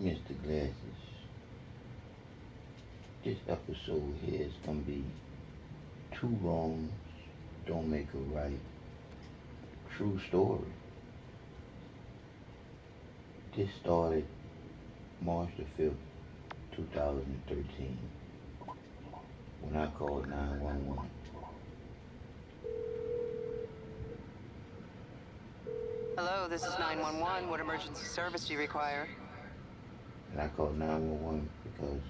Mr. Glasses, this episode here is gonna be two wrongs don't make a right. True story. This started March the 5th, 2013, when I called 911. Hello, this is 911. What emergency service do you require? And I called 911 because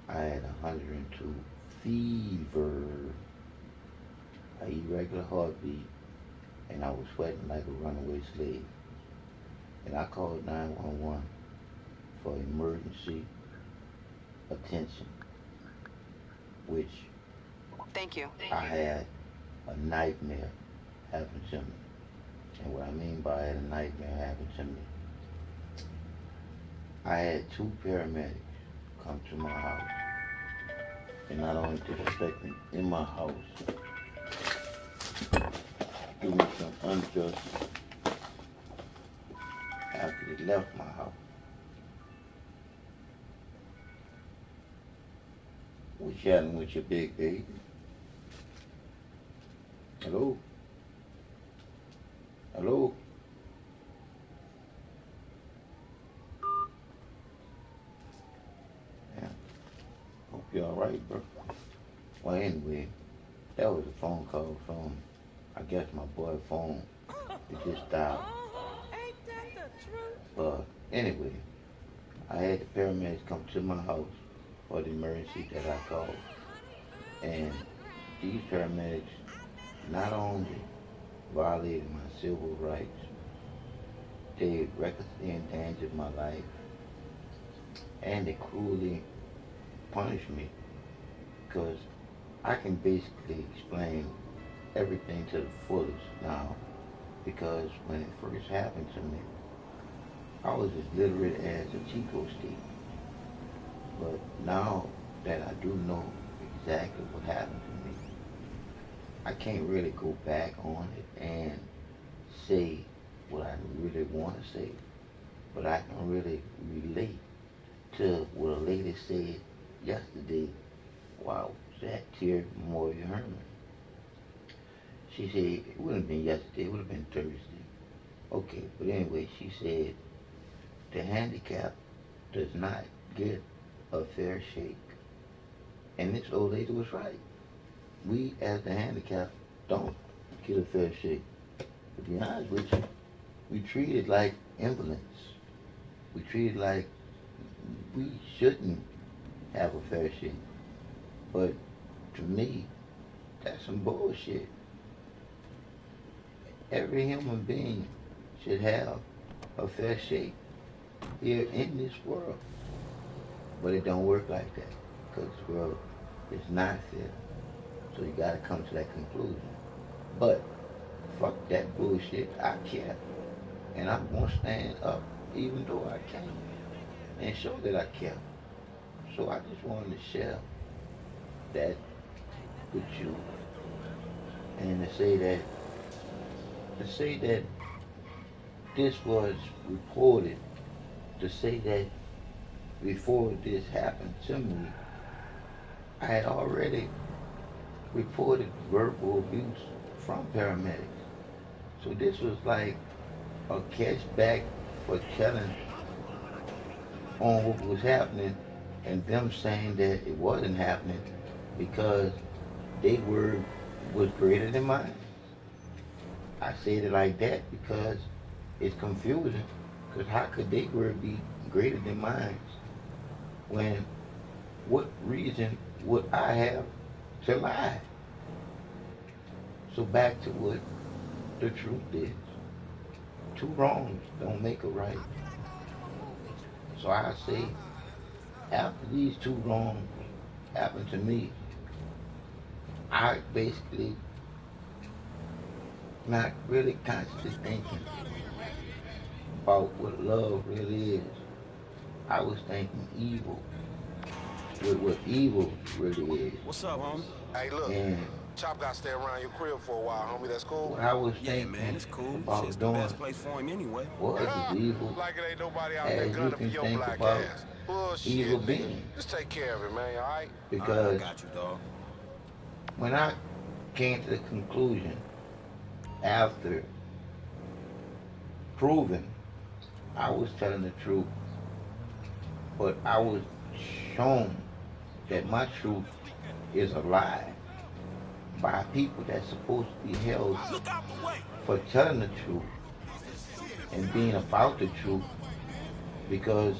I had 102 fever, a irregular heartbeat, and I was sweating like a runaway slave. And I called 911 for emergency attention, which Thank you. I had a nightmare happen to me. And what I mean by a nightmare happen to me, I had two paramedics come to my house. And not only disrespect me in my house, do me some unjust after they left my house. What's happening with your big baby? Hello? Hello? Yeah. Hope you're alright, bro. Well, anyway, that was a phone call from, I guess, my boy phone. It just died. Ain't that the truth? But anyway, I had the paramedics come to my house for the emergency that I called. And these paramedics not only violated my civil rights, they recklessly endangered my life, and they cruelly punished me because I can basically explain everything to the fullest now because when it first happened to me, I was as literate as a Chico stick. But now that I do know exactly what happened to me, I can't really go back on it and say what I really want to say. But I can really relate to what a lady said yesterday while I was at Tier Memorial Herman. She said it wouldn't have been yesterday, it would have been Thursday. Okay, but anyway, she said the handicap does not get a fair shake. And this old lady was right. We, as the handicapped, don't get a fair shake. To be honest with you, we treat it like invalids. We treat it like we shouldn't have a fair shake. But to me, that's some bullshit. Every human being should have a fair shake here in this world. But it don't work like that because the world is not fair. So you gotta come to that conclusion. But fuck that bullshit. I care. And I'm gonna stand up even though I can't and show that I care. So I just wanted to share that with you and to say that this was reported, to say that before this happened to me, I had already reported verbal abuse from paramedics. So this was like a catchback for telling on what was happening and them saying that it wasn't happening because their word was greater than mine. I said it like that because it's confusing. Because how could their word be greater than mine when what reason would I have to lie? So back to what the truth is. Two wrongs don't make a right. So I say after these two wrongs happened to me, I basically not really consciously thinking about what love really is. I was thinking evil with what evil really is. What's up, homie? Hey, look, And Chop got to stay around your crib for a while, homie. That's cool? What I was Yeah, man, thinking it's cool. Shit's about the doing best place for him anyway. was as evil Like it ain't nobody out there as you gunning for can your think black about ass. Bullshit, evil nigga. beings. Just take care of it, man, alright? Alright, I Because got you, dog. when I came to the conclusion after proving I was telling the truth, but I was shown that my truth is a lie by people that's supposed to be held for telling the truth and being about the truth, because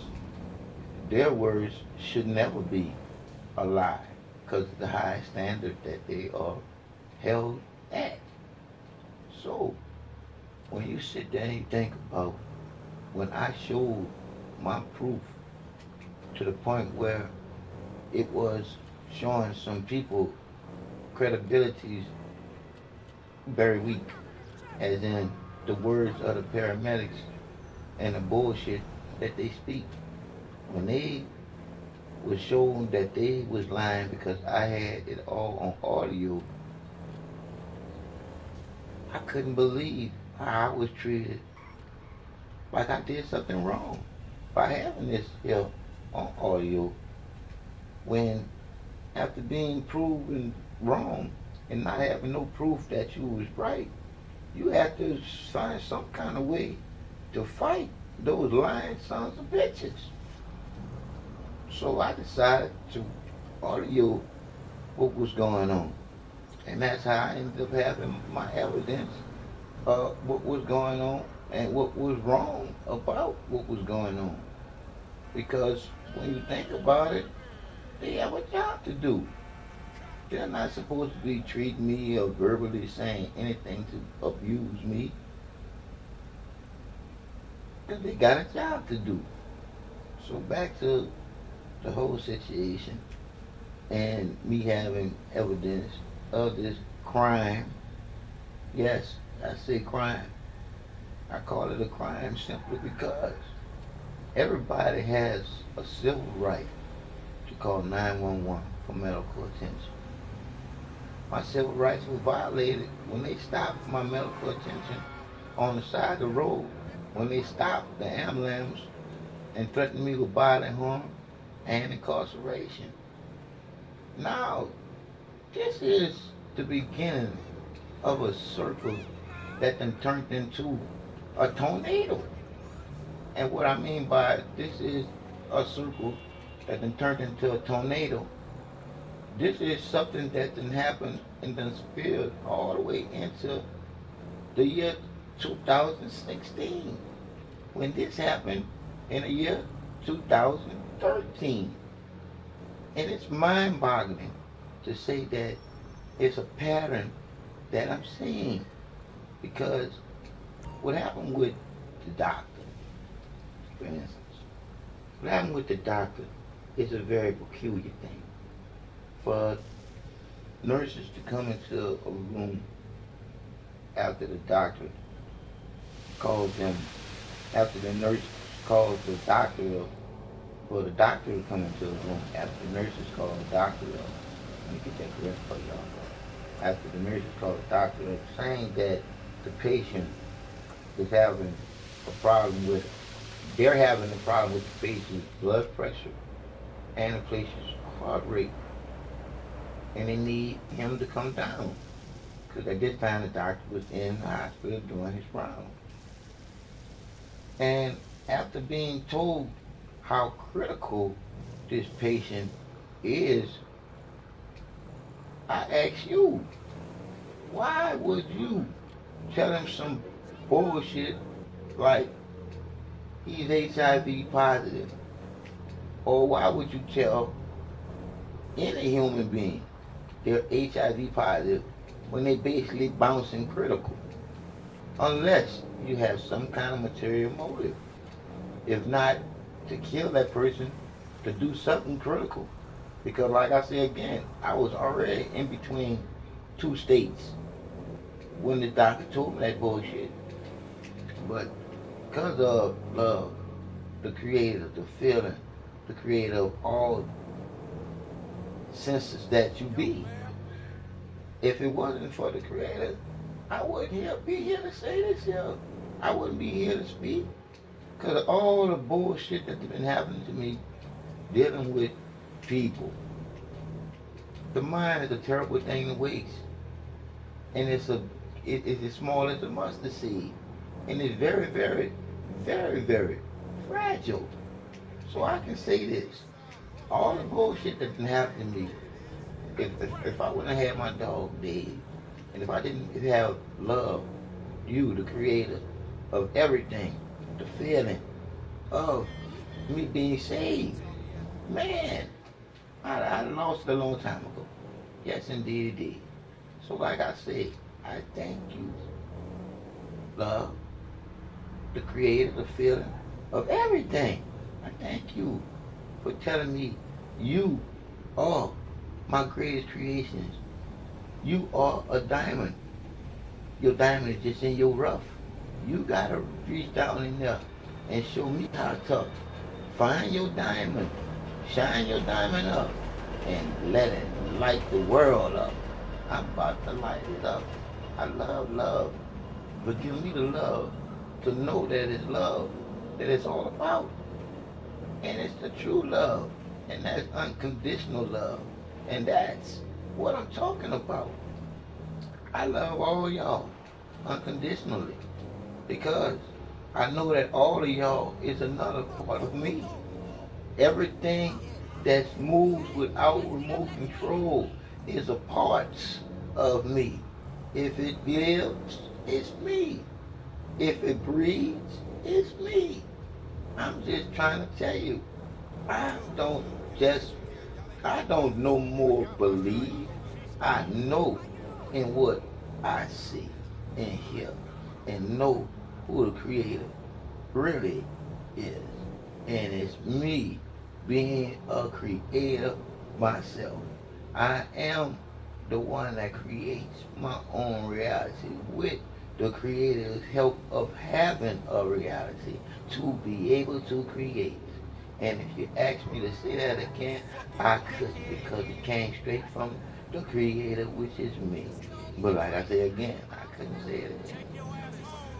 their words should never be a lie because of the high standard that they are held at. So when you sit there and you think about when I showed my proof to the point where it was showing some people credibilities very weak, as in the words of the paramedics and the bullshit that they speak. When they was shown that they was lying because I had it all on audio, I couldn't believe how I was treated like I did something wrong by having this here on audio, when after being proven wrong and not having no proof that you was right, you have to find some kind of way to fight those lying sons of bitches. So I decided to audio what was going on. And that's how I ended up having my evidence of what was going on and what was wrong about what was going on. Because when you think about it, they have a job to do. They're not supposed to be treating me or verbally saying anything to abuse me, because they got a job to do. So back to the whole situation and me having evidence of this crime. Yes, I say crime. I call it a crime simply because everybody has a civil right to call 911 for medical attention. My civil rights were violated when they stopped my medical attention on the side of the road, when they stopped the ambulance and threatened me with bodily harm and incarceration. Now, this is the beginning of a circle that then turned into a tornado. And what I mean by this is a circle that then turned into a tornado, this is something that then happened and then spilled all the way into the year 2016. When this happened in the year 2013. And it's mind-boggling to say that it's a pattern that I'm seeing. Because what happened with the doctor, for instance, what happened with the doctor is a very peculiar thing. For nurses to come into a room after the doctor calls them, after the nurse calls the doctor up, for the doctor to come into the room after the nurses call the doctor up. Let me get that correct for y'all. After the nurses call the doctor up, saying that the patient is having a problem with, they're having a problem with the patient's blood pressure and the patient's heart rate. And they need him to come down. Because at this time the doctor was in the hospital doing his rounds. And after being told how critical this patient is, I ask you, why would you tell him some bullshit like he's HIV positive? Or why would you tell any human being they're HIV positive when they basically bouncing critical? Unless you have some kind of material motive. If not, to kill that person, to do something critical. Because like I said again, I was already in between two states when the doctor told me that bullshit. But because of love, the creator, the feeling, the creator of all senses that you be, If it wasn't for the Creator, I wouldn't be here to say this here. I wouldn't be here to speak. Because of all the bullshit that's been happening to me dealing with people. The mind is a terrible thing to waste. And it's as small as a mustard seed. And it's very, very, very, very fragile. So I can say this. All the bullshit that's been happening to me, if I wouldn't have had my dog dead, and if I didn't have love, you, the creator of everything, the feeling of me being saved, man, I lost it a long time ago. Yes, indeed it did. So like I said, I thank you, love, the creator, the feeling of everything. I thank you for telling me you are my greatest creations. You are a diamond. Your diamond is just in your rough. You gotta reach down in there and show me how to find your diamond, shine your diamond up, and let it light the world up. I'm about to light it up. I love love, but give me the love to know that it's love, that it's all about. And it's the true love, and that's unconditional love. And that's what I'm talking about. I love all y'all unconditionally because I know that all of y'all is another part of me. Everything that moves without remote control is a part of me. If it lives, it's me. If it breathes, it's me. I'm just trying to tell you, I don't no more believe. I know in what I see and hear and know who the creator really is. And it's me being a creator myself. I am the one that creates my own reality with the creator's help of having a reality to be able to create. And if you ask me to say that again, I couldn't because it came straight from the creator, which is me. But like I say again, I couldn't say it again.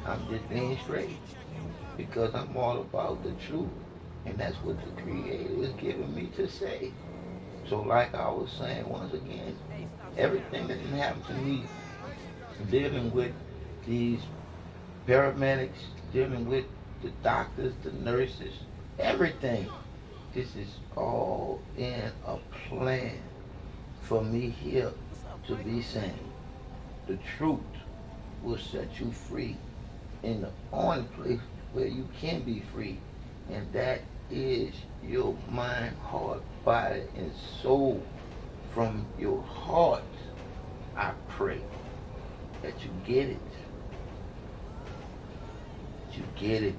I'm just being straight because I'm all about the truth. And that's what the creator is giving me to say. So like I was saying once again, everything that can happen to me dealing with these paramedics, dealing with the doctors, the nurses, everything. This is all in a plan for me here to be saying the truth will set you free in the only place where you can be free, and that is your mind, heart, body, and soul. From your heart, I pray that you get it. That you get it.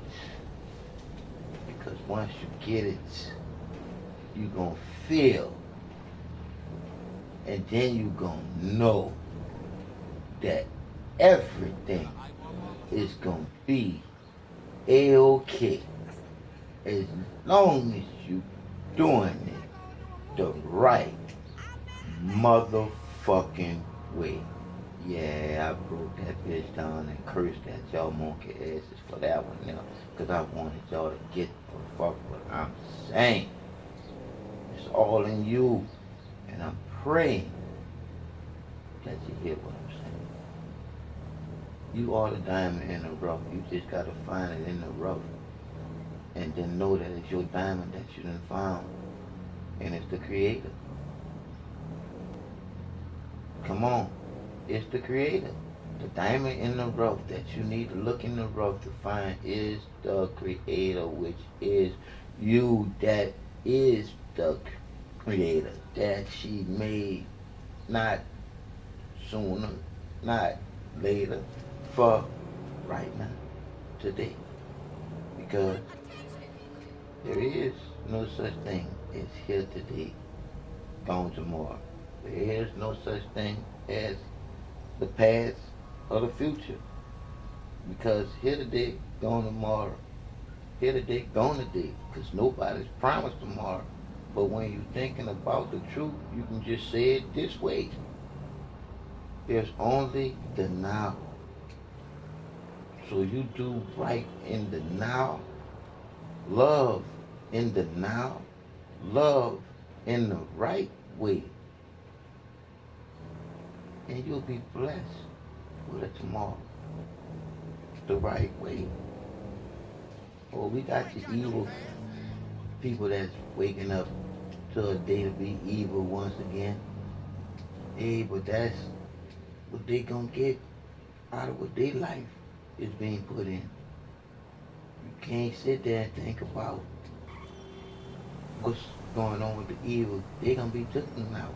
Because once you get it, you're going to feel. And then you're going to know that everything is going to be A-OK. As long as you doing it the right motherfucking way. Yeah, I broke that bitch down and cursed at y'all monkey asses for that one now. Because I wanted y'all to get the fuck what I'm saying. It's all in you. And I'm praying that you hear what I'm saying. You are the diamond in the rough. You just got to find it in the rough. And then know that it's your diamond that you done found. And it's the creator. Come on. It's the creator. The diamond in the rough that you need to look in the rough to find is the creator, which is you, that is the creator that she made, not sooner, not later, for right now, today. Because there is no such thing as here today, gone tomorrow. There is no such thing as the past or the future. Because here today, gone tomorrow. Here today, gone today. Because nobody's promised tomorrow. But when you're thinking about the truth, you can just say it this way. There's only the now. So you do right in the now, love in the now, love in the right way, and you'll be blessed with a tomorrow the right way. Or we got the evil people that's waking up to a day to be evil once again. Hey, but that's what they gonna get out of what their life is being put in. You can't sit there and think about what's going on with the evil. They gonna be taken out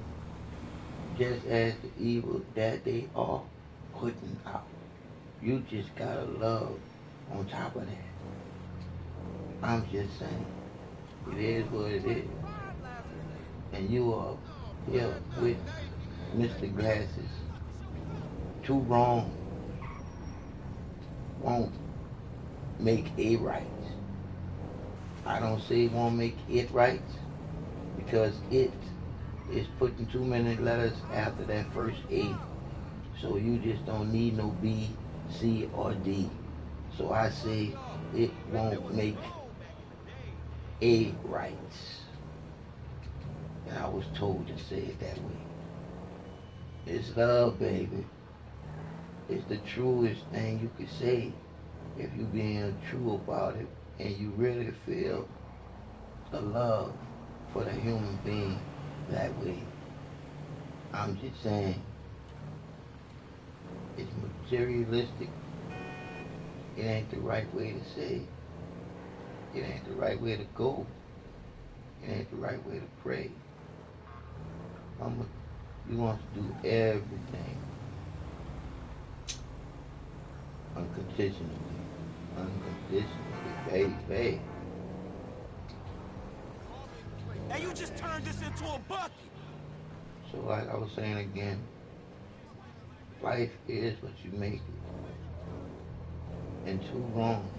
just as the evil that they are putting out. You just gotta love on top of that. I'm just saying, it is what it is. And you are here with Mr. Glasses. Two wrong won't make a right. I don't say it won't make it right because it is putting too many letters after that first A. So you just don't need no B, C, or D. So I say it won't make a right. And I was told to say it that way. It's love, baby. It's the truest thing you could say if you being true about it and you really feel the love for the human being that way. I'm just saying, it's materialistic. It ain't the right way to say. It ain't the right way to go. It ain't the right way to pray. You want to do everything unconditionally. Unconditionally, baby. Hey, you just turned this into a bucket. So like I was saying again, life is what you make it. And two wrongs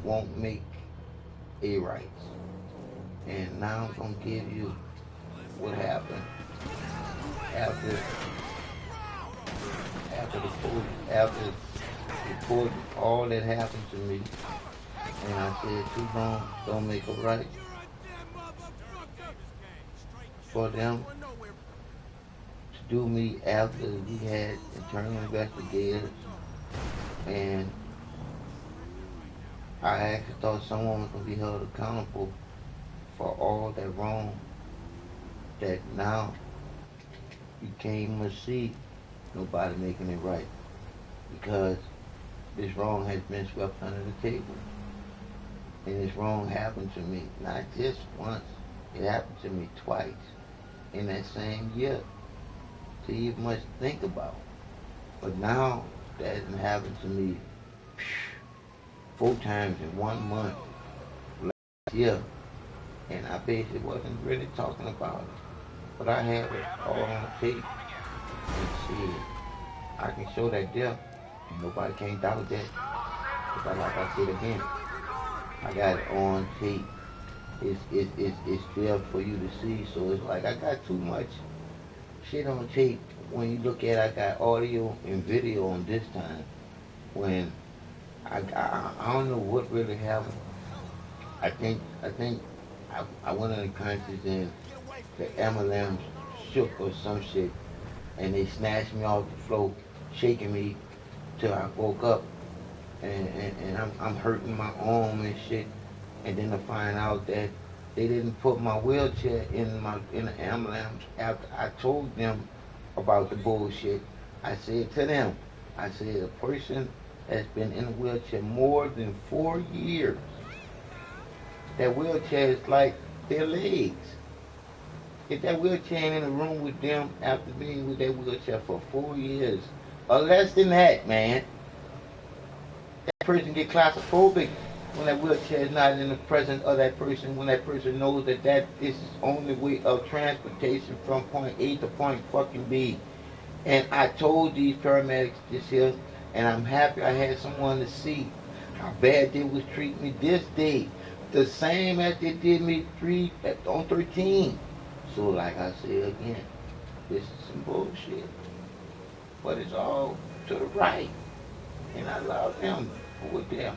won't make a right. And now I'm going to give you what happened after reporting all that happened to me. And I said two wrongs don't make a right. For them to do me after we had internal investigators, and I actually thought someone was going to be held accountable for all that wrong that now you can't even see nobody making it right because this wrong has been swept under the table. And this wrong happened to me not just once, it happened to me twice in that same year to even much think about. But now that hasn't happened to me 4 times in 1 month last year, and I basically wasn't really talking about it. But I have it all on tape. And see, I can show that there, and nobody can't doubt that. Because like I said again, I got it on tape. It's there for you to see. So it's like I got too much shit on tape. When you look at it, I got audio and video on this time. When I don't know what really happened. I think I went unconscious and the MLM shook or some shit, and they snatched me off the floor, shaking me till I woke up, and I'm hurting my arm and shit, and then to find out that they didn't put my wheelchair in the ambulance after I told them about the bullshit. I said to them, I said, a person that's been in a wheelchair more than 4 years, that wheelchair is like their legs. If that wheelchair ain't in a room with them after being with that wheelchair for 4 years, or less than that, man, that person get claustrophobic when that wheelchair is not in the presence of that person, when that person knows that that is his only way of transportation from point A to point fucking B. And I told these paramedics this here, and I'm happy I had someone to see how bad they was treating me this day. The same as they did me on 13. So like I said again, this is some bullshit. but it's all to the right. And I love them with them.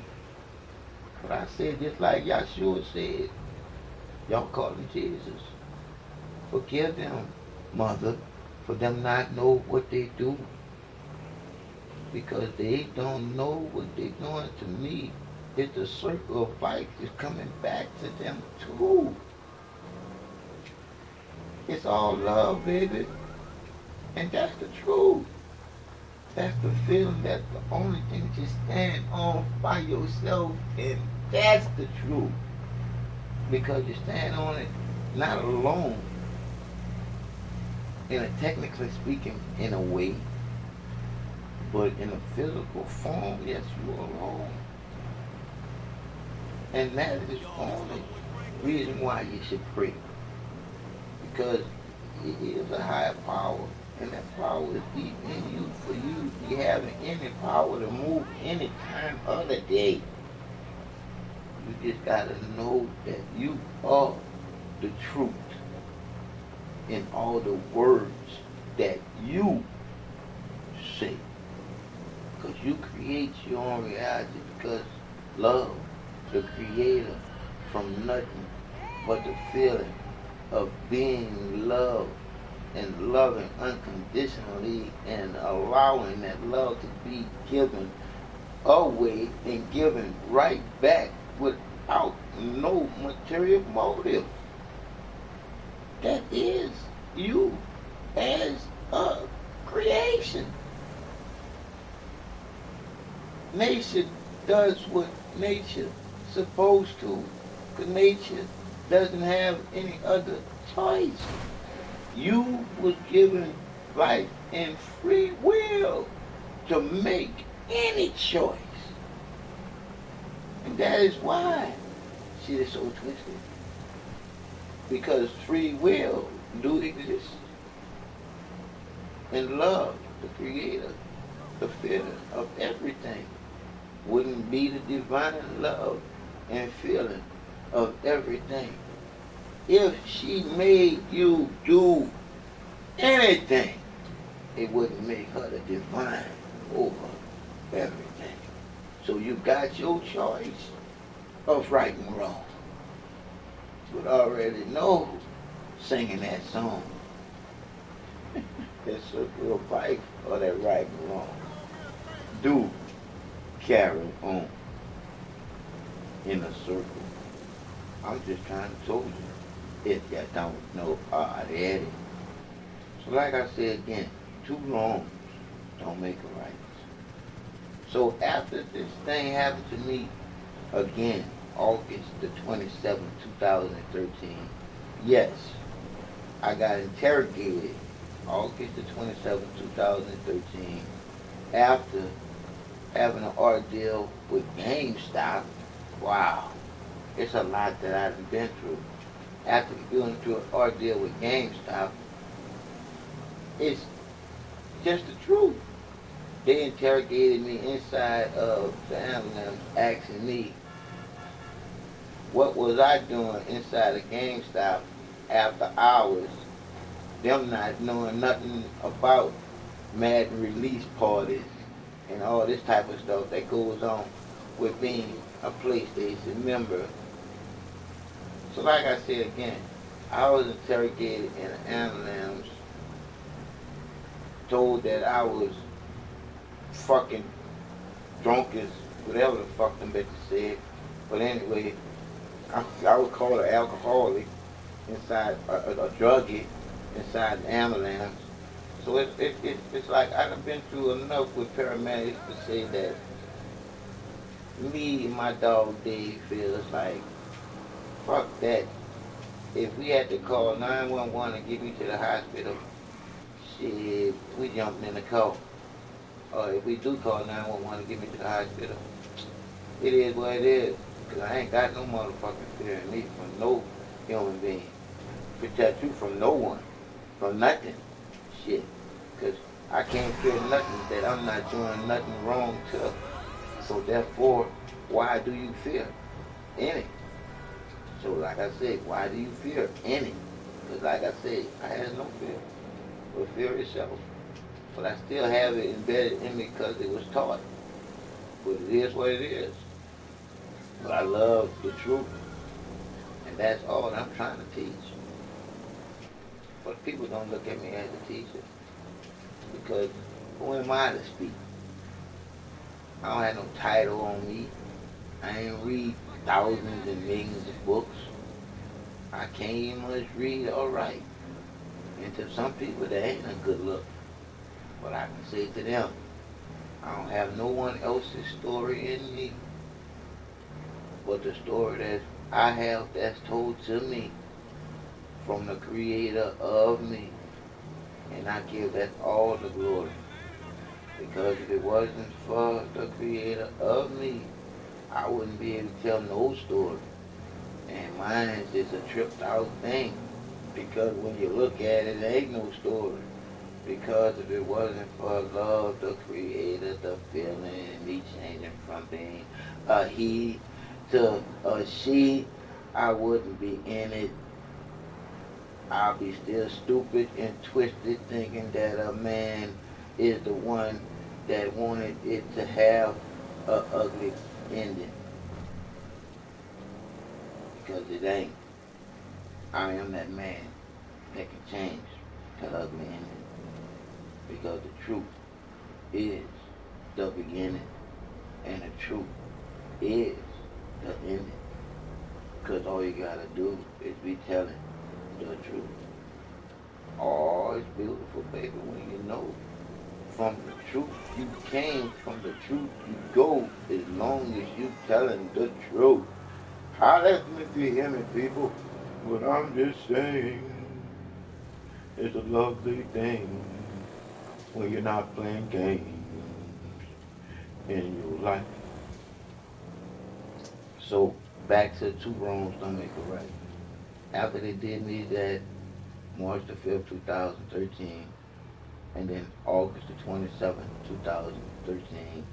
But I said, just like Yahshua said, y'all call him Jesus. Forgive them, mother, for them not know what they do. Because they don't know what they're doing to me. It's a circle of life is coming back to them too. It's all love, baby. And that's the truth. That's the feeling. That's the only thing to stand on by yourself. And that's the truth. Because you stand on it not alone. In a technically speaking, in a way. But in a physical form, yes, you are alone. And that is the only reason why you should pray. Because it is a higher power. And that power is deep in you for you to be having any power to move any time of the day. You just got to know that you are the truth in all the words that you say. Because you create your own reality, because love, the creator, from nothing but the feeling of being loved and loving unconditionally and allowing that love to be given away and given right back without no material motive. That is you as a creation. Nature does what nature supposed to, because nature doesn't have any other choice. You was given life and free will to make any choice. And that is why shit is so twisted. Because free will do exist. And love, the creator, the feeling of everything, wouldn't be the divine love and feeling of everything if she made you do anything. It wouldn't make her the divine over everything. So you got your choice of right and wrong. You already know singing that song. That circle of life or that right and wrong. Do carry on in a circle. I'm just trying to tell you if you don't know already. So like I said again, too long don't make a right. So after this thing happened to me again, August the 27th, 2013, yes, I got interrogated August the 27th, 2013, after having an ordeal with GameStop. Wow, it's a lot that I've been through. After going through an ordeal with GameStop, it's just the truth. They interrogated me inside of the ambulance, asking me what was I doing inside of GameStop after hours, them not knowing nothing about Madden release parties and all this type of stuff that goes on with being a PlayStation member. So like I said again, I was interrogated in an ambulance, told that I was fucking drunk as whatever the fuck them bitches said. But anyway, I was called an alcoholic inside, a druggie inside the ambulance. So it's like I've been through enough with paramedics to say that me and my dog Dave feels like, fuck that. If we had to call 911 and get me to the hospital, shit, we jumping in the car. Or if we do call 911 and get me to the hospital, it is what it is. Because I ain't got no motherfucking fear in me from no human being. Protect you from no one. From nothing. Shit. Because I can't fear nothing that I'm not doing nothing wrong to. So therefore, why do you fear any? So like I said, why do you fear any? Because like I said, I have no fear. But fear itself. But I still have it embedded in me because it was taught. But it is what it is. But I love the truth, and that's all I'm trying to teach. But people don't look at me as a teacher because who am I to speak? I don't have no title on me. I ain't read thousands and millions of books. I can't even much read all right. And to some people, that ain't a good look. But I can say to them, I don't have no one else's story in me but the story that I have that's told to me from the creator of me. And I give that all the glory. Because if it wasn't for the creator of me, I wouldn't be able to tell no story. And mine is just a tripped out thing. Because when you look at it, there ain't no story. Because if it wasn't for love, the creator, the feeling, and me changing from being a he to a she, I wouldn't be in it. I'll be still stupid and twisted thinking that a man is the one that wanted it to have a ugly ending. Because it ain't. I am that man that can change the ugly ending. Because the truth is the beginning and the truth is the ending. Because all you gotta do is be telling the truth. Oh, it's beautiful, baby, when you know from the truth you came, from the truth you go, as long as you telling the truth. Holler at me if you hear me, people. But I'm just saying, it's a lovely thing when you're not playing games in your life. So, back to two wrongs don't make a right. After they did me that March the 5th, 2013, and then August the 27th, 2013,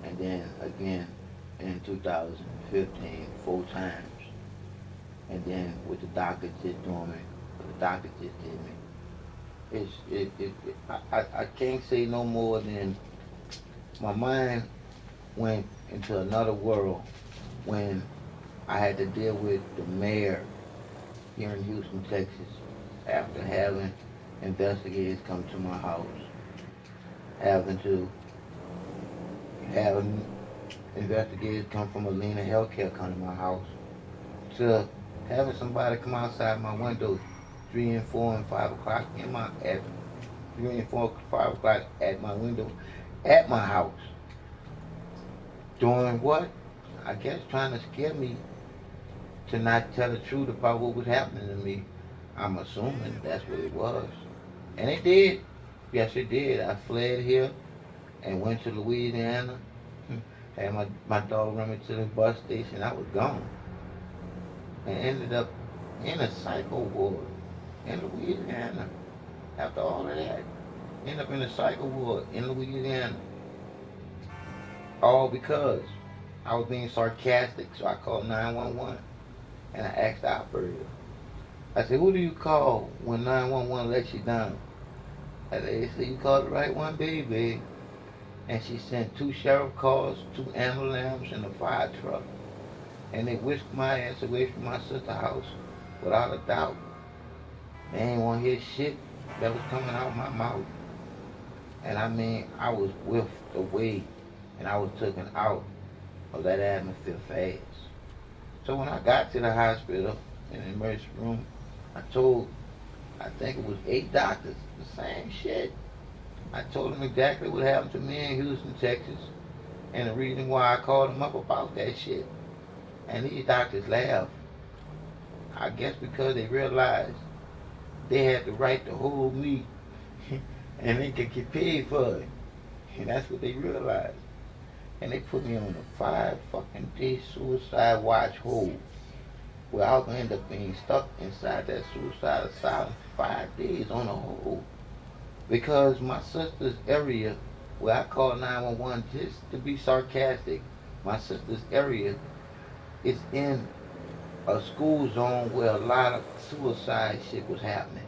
and then again in 2015, 4 times, and then what the doctor just doing me, what the doctor just did me. I can't say no more than my mind went into another world when I had to deal with the mayor here in Houston, Texas, after having investigators come to my house, having investigators come from Alina Healthcare come to my house, to having somebody come outside my window 3 and 4 and 5 o'clock at 3 and 4, 5 o'clock at my window at my house. Doing what? I guess trying to scare me to not tell the truth about what was happening to me. I'm assuming that's what it was. And it did. Yes, it did. I fled here and went to Louisiana. Had my dog run me to the bus station. I was gone. And ended up in a psycho ward in Louisiana. After all of that, ended up in a psycho ward in Louisiana. All because I was being sarcastic, so I called 911 and I asked the operator. I said, who do you call when 911 lets you down? And they said, you called the right one, baby. And she sent 2 sheriff cars, 2 ambulances, and a fire truck. And they whisked my ass away from my sister's house without a doubt. They ain't want to hear shit that was coming out of my mouth. And I mean, I was whiffed away and I was taken out of that atmosphere fast. So when I got to the hospital in the emergency room, I told, I think it was 8 doctors, the same shit. I told them exactly what happened to me in Houston, Texas, and the reason why I called them up about that shit. And these doctors laughed. I guess because they realized they had the right to hold me and they could get paid for it. And that's what they realized. And they put me on a 5 fucking day suicide watch hold, where I was going to end up being stuck inside that suicide asylum for 5 days on a hold. Because my sister's area, where I called 911 just to be sarcastic, my sister's area is in a school zone where a lot of suicide shit was happening.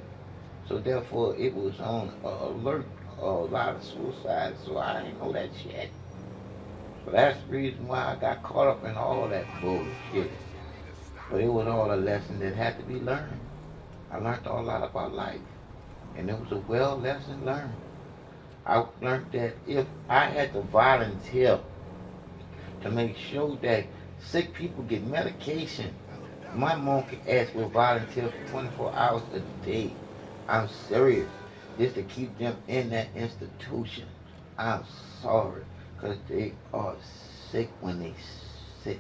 So therefore it was on alert a lot of suicides, so I didn't know that shit. So that's the reason why I got caught up in all that bullshit. But it was all a lesson that had to be learned. I learned a lot about life, and it was a well lesson learned. I learned that if I had to volunteer to make sure that sick people get medication, my monkey ass will volunteer for 24 hours a day. I'm serious. Just to keep them in that institution. I'm sorry. Because they are sick when they sick.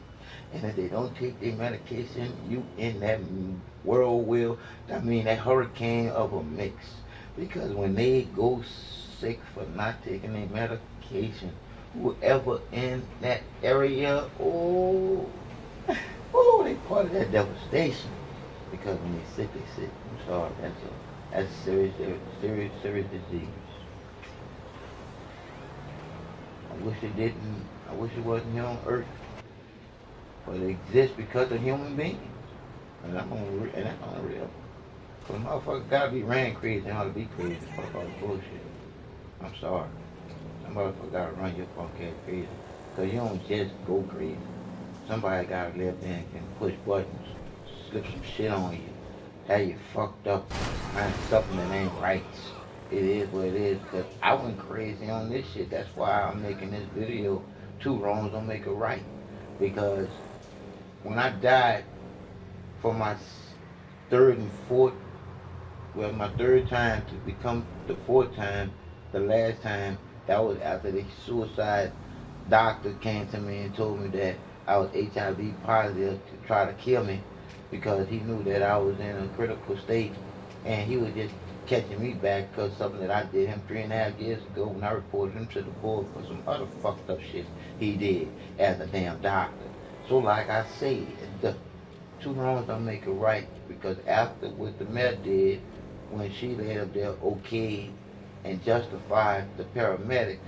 And if they don't take their medication, you in that whirlwind, that hurricane of a mix. Because when they go sick for not taking their medication, whoever in that area, they part of that devastation. Because when they're sick, they're sick. I'm sorry, that's a serious disease. I wish it didn't. I wish it wasn't here on Earth, but it exists because of human beings, and that's unreal. Cause motherfuckers gotta be ran crazy in order to be crazy. Fuck all the bullshit. I'm sorry. Some motherfucker gotta run your fuck ass crazy, cause you don't just go crazy. Somebody gotta live there and can push buttons, slip some shit on you, have you fucked up, find something that ain't right. It is what it is, because I went crazy on this shit. That's why I'm making this video. 2 wrongs don't make a right. Because when I died for my third time to become the 4th time, the last time, that was after the suicide doctor came to me and told me that I was HIV positive to try to kill me because he knew that I was in a critical state, and he was just catching me back because something that I did him 3.5 years ago when I reported him to the board for some other fucked up shit he did as a damn doctor. So like I said, the 2 wrongs don't make it right, because after what the mayor did, when she laid up there okay and justified the paramedics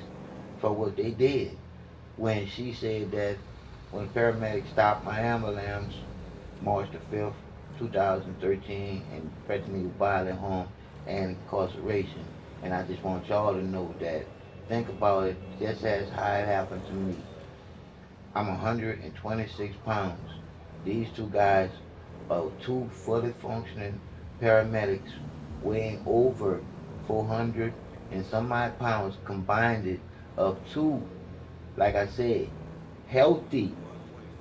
for what they did, when she said that when the paramedics stopped my ambulance March the 5th, 2013, and threatened me with violent harm and incarceration. And I just want y'all to know that, think about it just as how it happened to me. I'm 126 pounds. These 2 guys are 2 fully functioning paramedics weighing over 400 and some odd pounds combined it of 2, like I said, healthy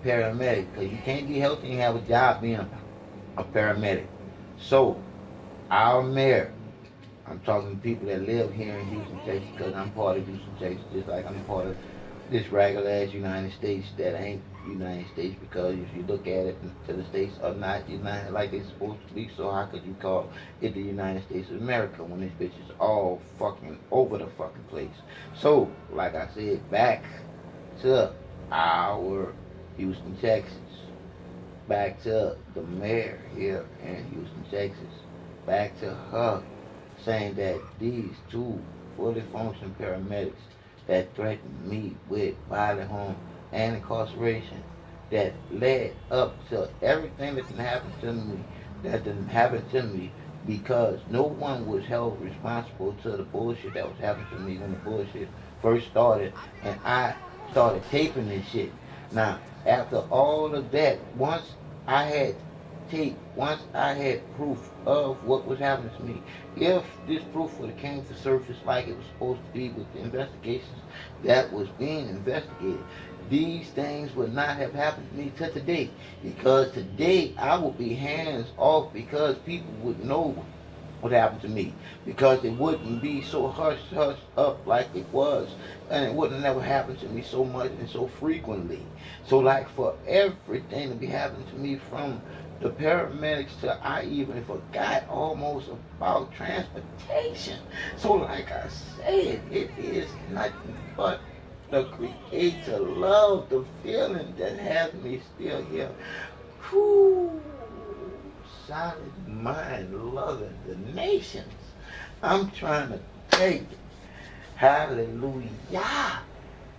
paramedics. Because you can't be healthy and have a job being a paramedic. So, our mayor, I'm talking to people that live here in Houston, Texas, because I'm part of Houston, Texas, just like I'm part of this regular ass United States that ain't United States, because if you look at it, to the states are not united like they're supposed to be, so how could you call it the United States of America when this bitch is all fucking over the fucking place? So, like I said, back to our Houston, Texas. Back to the mayor here in Houston, Texas. Back to her saying that these 2 fully functioning paramedics that threatened me with violent harm and incarceration, that led up to everything that didn't happen to me, because no one was held responsible to the bullshit that was happening to me when the bullshit first started, and I started taping this shit. Now, after all of that, once I had proof of what was happening to me, if this proof would have came to surface like it was supposed to be with the investigations that was being investigated, these things would not have happened to me to today. Because today I would be hands off, because people would know what happened to me, because it wouldn't be so hush up like it was, and it wouldn't never happen to me so much and so frequently. So like, for everything to be happening to me, from the paramedics to I even forgot almost about transportation. So like I said, it is nothing but the Creator love, the feeling that has me still here. Whew. Solid mind loving the nations. I'm trying to take it. Hallelujah.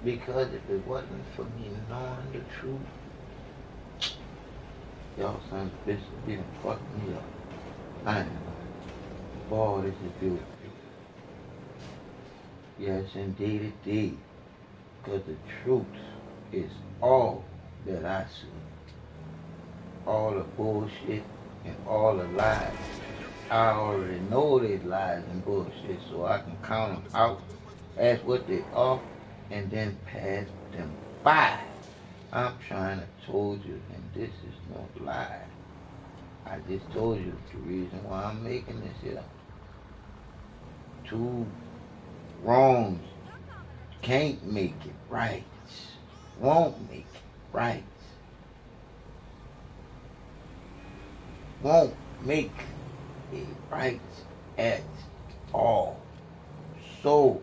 Because if it wasn't for me knowing the truth, y'all sons of bitches didn't fuck me up. I know. Boy, this is beautiful. Yes, indeed it did. Because the truth is all that I see. All the bullshit and all the lies. I already know they lies and bullshit, so I can count them out as what they are and then pass them by. I'm trying to told you, and this is no lie. I just told you the reason why I'm making this here. Two wrongs can't make it right. Won't make it right. Won't make it right at all. So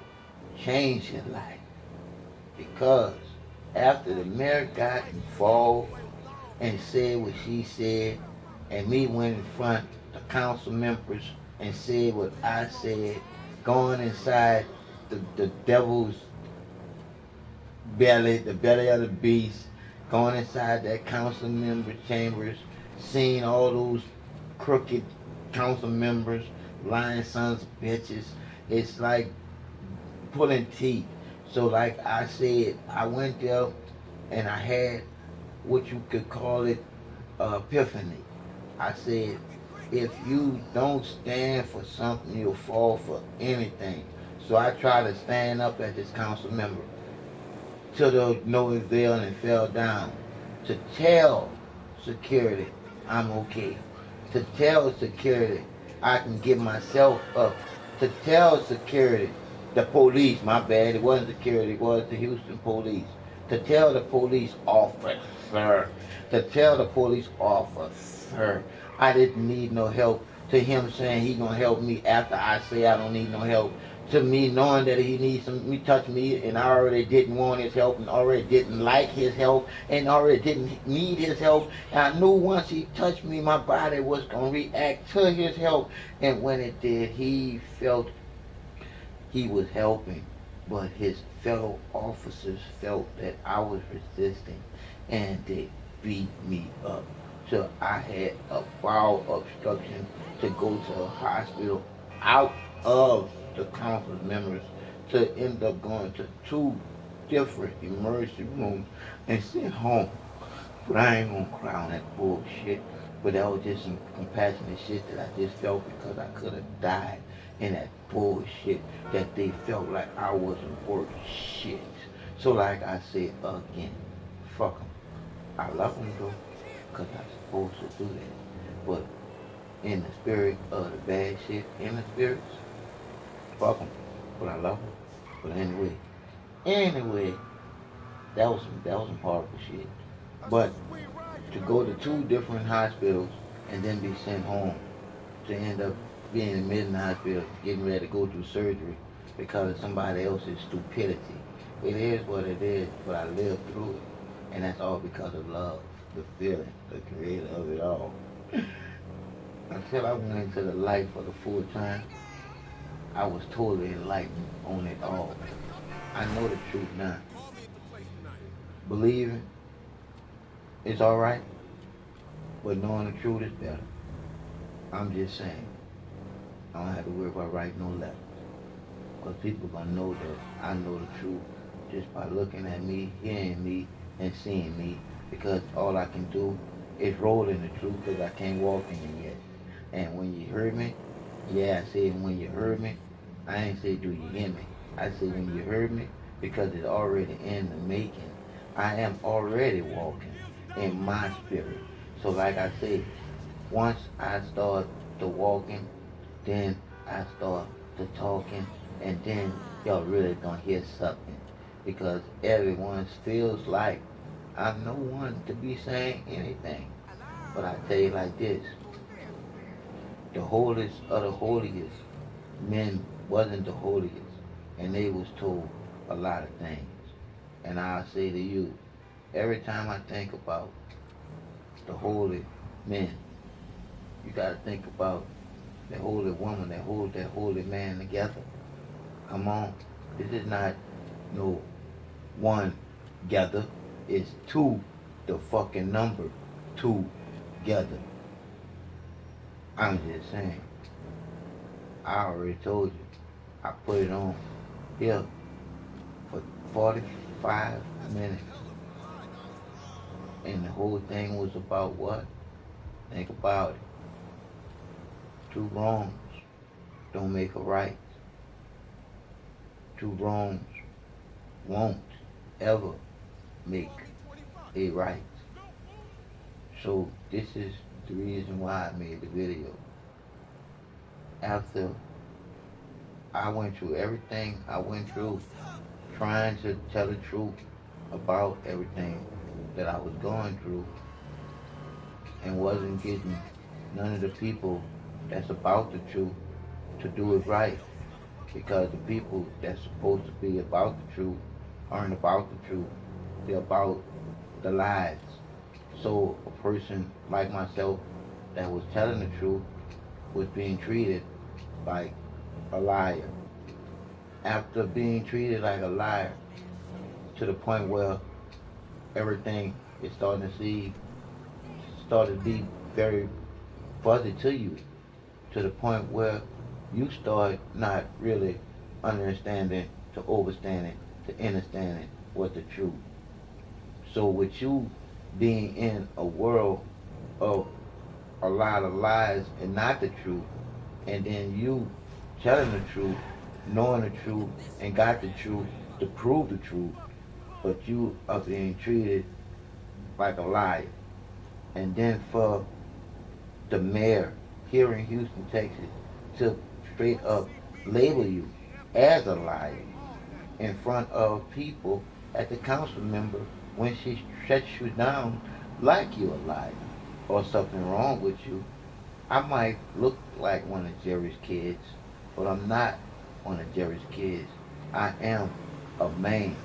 change your life. Because after the mayor got involved and said what she said, and me went in front the council members and said what I said, going inside the devil's belly, the belly of the beast, going inside that council member chambers, seeing all those crooked council members, lying sons of bitches. It's like pulling teeth. So like I said, I went there and I had what you could call it epiphany. I said, if you don't stand for something, you'll fall for anything. So I tried to stand up as this council member to the no avail and fell down. To tell security I'm okay. To tell security I can get myself up. To tell security, the police, my bad, it wasn't security, it was the Houston police. To tell the police officer, to tell the police officer I didn't need no help, to him saying he gonna help me after I say I don't need no help, to me knowing that he needs some, me touch me and I already didn't want his help and already didn't like his help and already didn't need his help. And I knew once he touched me, my body was gonna react to his help. And when it did, he felt he was helping, but his fellow officers felt that I was resisting and they beat me up. So I had a bowel obstruction to go to a hospital out of the council members to end up going to 2 different emergency rooms and sent home. But I ain't gonna cry on that bullshit. But that was just some compassionate shit that I just felt because I could have died in that bullshit that they felt like I wasn't worth shit. So like I said again, fuck them. I love them though, because I'm supposed to do that. But in the spirit of the bad shit, in the spirits, fuck them. But I love them. But anyway, that was some horrible shit. But to go to 2 different hospitals and then be sent home to end up being admitted in the hospital, getting ready to go through surgery because of somebody else's stupidity. It is what it is, but I lived through it. And that's all because of love, the feeling, the creator of it all. Until I went into the light for the full time, I was totally enlightened on it all. I know the truth now. Believing is alright, but knowing the truth is better. I'm just saying, I don't have to worry about right no left. Because people gonna know that I know the truth just by looking at me, hearing me, and seeing me. Because all I can do is roll in the truth because I can't walk in it yet. And when you heard me, yeah, I said when you heard me, I ain't say do you hear me. I said when you heard me, because it's already in the making. I am already walking in my spirit. So like I said, once I start to walking, then I start to talking, and then y'all really gonna hear something. Because everyone feels like I'm no one to be saying anything. But I tell you like this, the holiest of the holiest men wasn't the holiest, and they was told a lot of things. And I'll say to you, every time I think about the holy men, you gotta think about the holy woman that holds that holy man together. Come on, this is not no one together. It's 2, the fucking number 2 together. I'm just saying. I already told you. I put it on. here for 45 minutes. And the whole thing was about what? Think about it. Two wrongs don't make a right. Two wrongs won't ever make a right. So this is the reason why I made the video. After I went through everything I went through, trying to tell the truth about everything that I was going through, and wasn't getting none of the people that's about the truth to do it right, because the people that's supposed to be about the truth aren't about the truth. They're about the lies. So a person like myself that was telling the truth was being treated like a liar. After being treated like a liar to the point where everything is starting to be very fuzzy to you, to the point where you start not really understanding to overstanding to understanding what the truth. So with you being in a world of a lot of lies and not the truth, and then you telling the truth, knowing the truth, and got the truth to prove the truth, but you are being treated like a liar. And then for the mayor here in Houston, Texas, to straight up label you as a liar in front of people at the council member when she shuts you down like you're a liar or something wrong with you. I might look like one of Jerry's kids, but I'm not one of Jerry's kids. I am a man.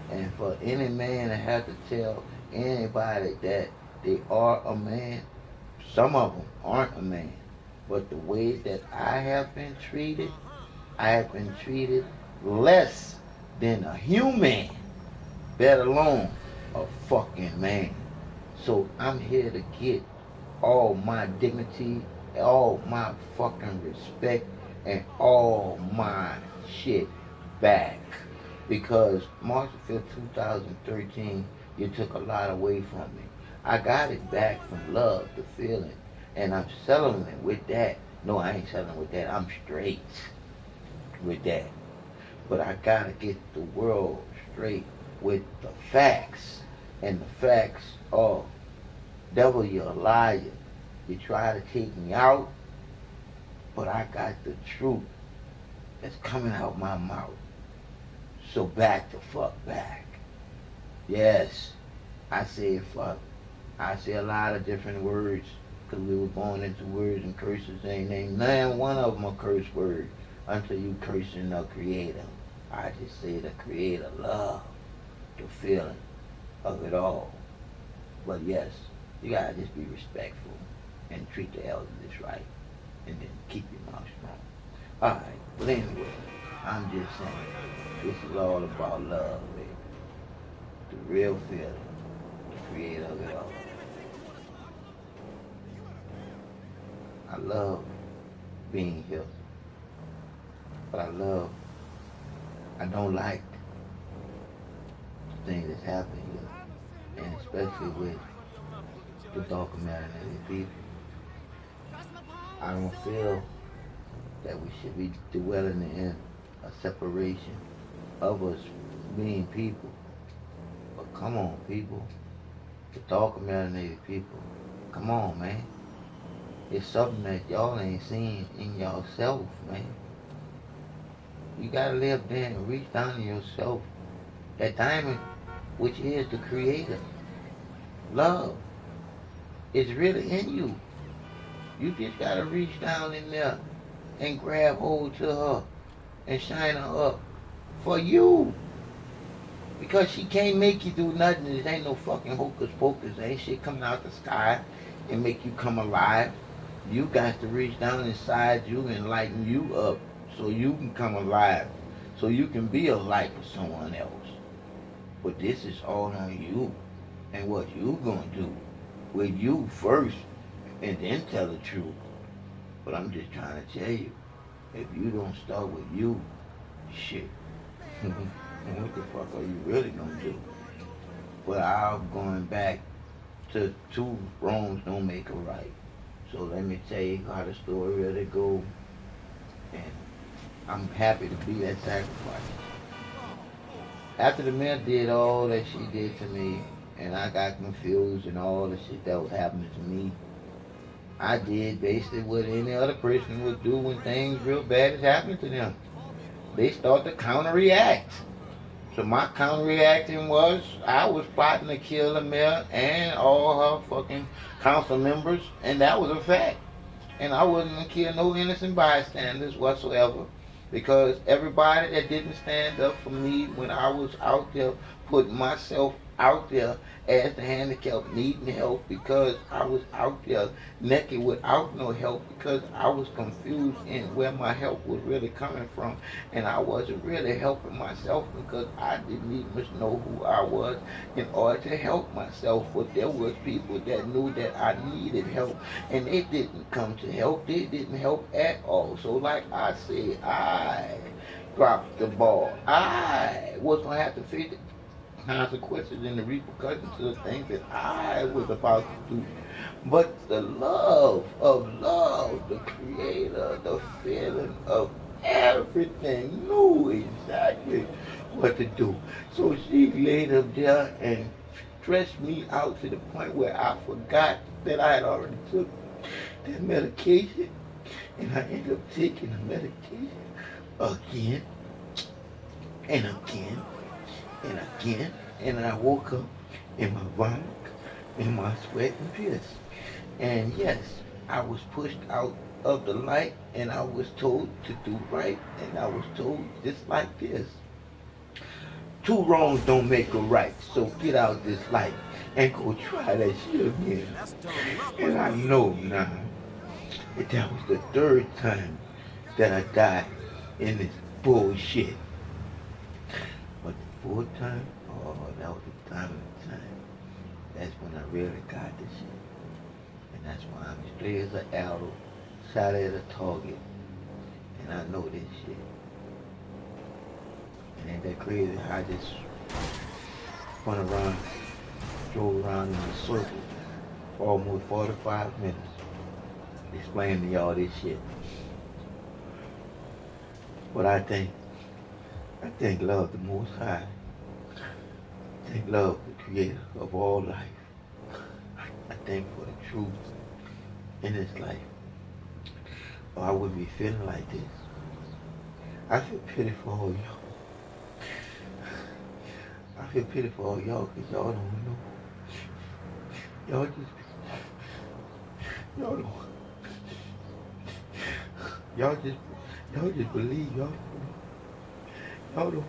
And for any man to have to tell anybody that they are a man, some of them aren't a man. But the way that I have been treated less than a human, let alone a fucking man. So I'm here to get all my dignity, all my fucking respect, and all my shit back. Because March 5th, 2013, you took a lot away from me. I got it back from love, the feeling, and I'm settling with that. No, I ain't settling with that. I'm straight with that. But I gotta get the world straight with the facts. And the facts are, devil, you're a liar. You try to take me out, but I got the truth that's coming out my mouth. So back the fuck back. Yes, I say fuck. I say a lot of different words because we were born into words and curses. Ain't named none one of them a curse word until you cursing the Creator. I just say the Creator love the feeling of it all. But yes, you gotta just be respectful and treat the elders right, and then keep your mouth strong. All right, but anyway, I'm just saying, this is all about love, baby. The real feeling, the Creator of it all. I love being here, but I don't like the things that's happening here, and especially with the dark melanated people. I don't feel that we should be dwelling in a separation of us being people. But come on, people, the dark melanated people, come on, man. It's something that y'all ain't seen in yourself, man. You gotta live there and reach down to yourself. That diamond, which is the Creator, love, is really in you. You just gotta reach down in there and grab hold to her and shine her up for you. Because she can't make you do nothing. There ain't no fucking hocus pocus. There ain't shit coming out the sky and make you come alive. You got to reach down inside you and lighten you up so you can come alive. So you can be a light for someone else. But this is all on you and what you gonna do with you first and then tell the truth. But I'm just trying to tell you, if you don't start with you, shit, What the fuck are you really gonna do? But I'm going back to two wrongs don't make a right. So let me tell you how the story really go. And I'm happy to be that sacrifice. After the mayor did all that she did to me, and I got confused and all the shit that was happening to me, I did basically what any other person would do when things real bad is happening to them. They start to counter-react. So my counter-reacting was I was plotting to kill the mayor and all her fucking council members, and that was a fact. And I wasn't gonna kill no innocent bystanders whatsoever, because everybody that didn't stand up for me when I was out there putting myself out there as the handicapped needing help, because I was out there naked without no help, because I was confused in where my help was really coming from, and I wasn't really helping myself because I didn't even know who I was in order to help myself. But there was people that knew that I needed help, and they didn't come to help. They didn't help at all. So like I said, I dropped the ball. I was gonna have to face the consequences and the repercussions of the things that I was about to do. But the love, the creator, the feeling of everything knew exactly what to do. So she laid up there and stressed me out to the point where I forgot that I had already took that medication, and I ended up taking the medication again and again and again, and I woke up in my vomit, in my sweat and piss. And yes, I was pushed out of the light, and I was told to do right, and I was told just like this. Two wrongs don't make a right, so get out this light and go try that shit again. And I know now that that was the third time that I died in this bullshit. But the fourth time, oh, that was the time of the time. That's when I really got this shit. And that's why I'm straight as an arrow, shot at a target. And I know this shit. And ain't that crazy how I just spun around, drove around in a circle for almost 45 minutes explaining to y'all this shit. But I thank love the Most High. Thank love the Creator of all life. I thank for the truth in this life, or I wouldn't be feeling like this. I feel pity for all y'all. I feel pity for all y'all because y'all don't know. Y'all don't. Y'all just believe y'all don't.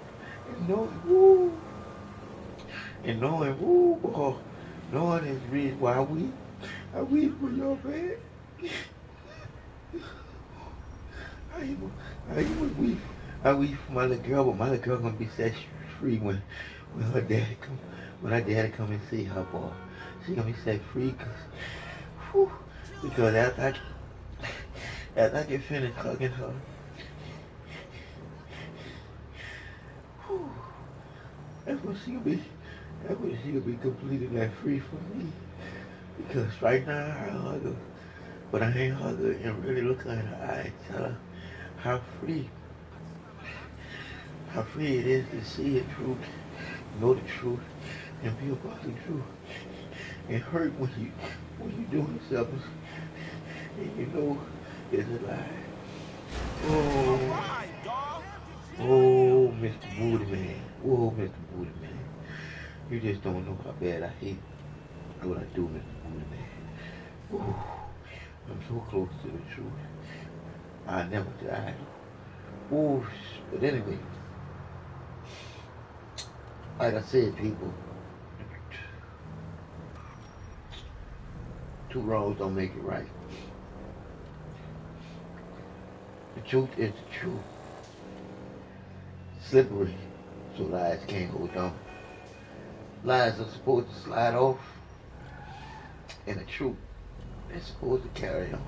And knowing is the reason why I weep for your man. I weep for my little girl, but my little girl gonna be set free when her daddy come and see her, boy. She gonna be set free because after I get finished hugging her, that's when she gonna be completely and free from me. Because right now I hug her, but I ain't hug her and really look her in her eye and tell her how free it is to see the truth, know the truth, and be about the truth. It hurt when you doing something and you know it's a lie. Oh, Mr. Booty Man. Oh, Mr. Booty Man. You just don't know how bad I hate what I do, Mr. Booty Man. Oh, I'm so close to the truth. I never died. Oh, but anyway, like I said, people, two wrongs don't make it right. The truth is the truth. Slippery, so lies can't hold on. Lies are supposed to slide off, and the truth is supposed to carry on.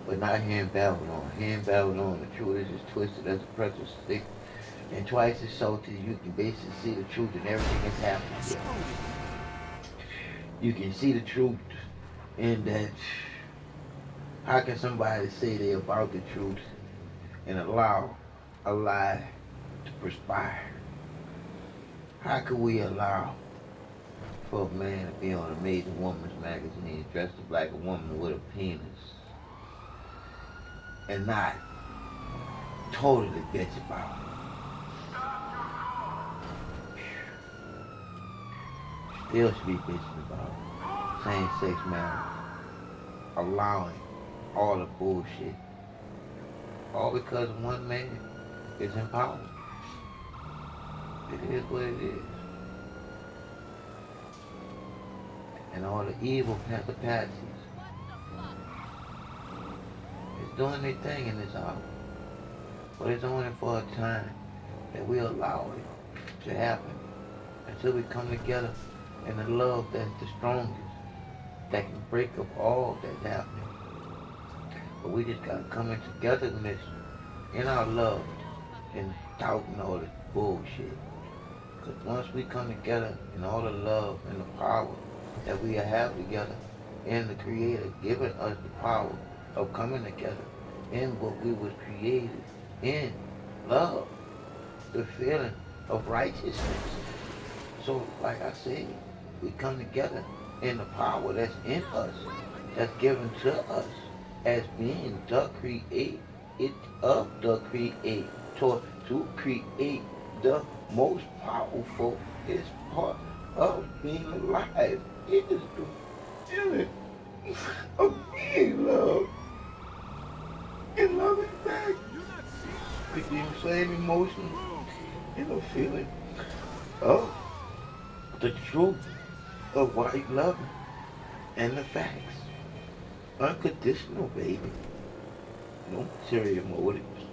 But not hand babbled on. Hand babbled on. The truth is just twisted as a pretzel stick and twice as so till you can basically see the truth in everything that's happening. Screw Yeah. you. You can see the truth in that. How can somebody say they're about the truth and allow a lie to perspire? How could we allow for a man to be on a major woman's magazine dressed up like a woman with a penis and not totally bitch about it? Still should be bitching about it. Same-sex marriage. Allowing all the bullshit. All because one man is in power. It is what it is. And all the evil Apaches is doing their thing in this hour. But it's only for a time that we allow it to happen. Until we come together in the love that's the strongest, that can break up all that's happening. But we just gotta come in togetherness in our love and doubting all this bullshit. Because once we come together in all the love and the power that we have together in the Creator, giving us the power of coming together in what we was created in, love, the feeling of righteousness. So, like I said, we come together in the power that's in us, that's given to us as being the create it of the creator to create the most powerful is part of being alive. It is the feeling of being loved and loving back. It's the same emotion and the feeling of the truth of why you love him and the facts. Unconditional, baby. No material motives.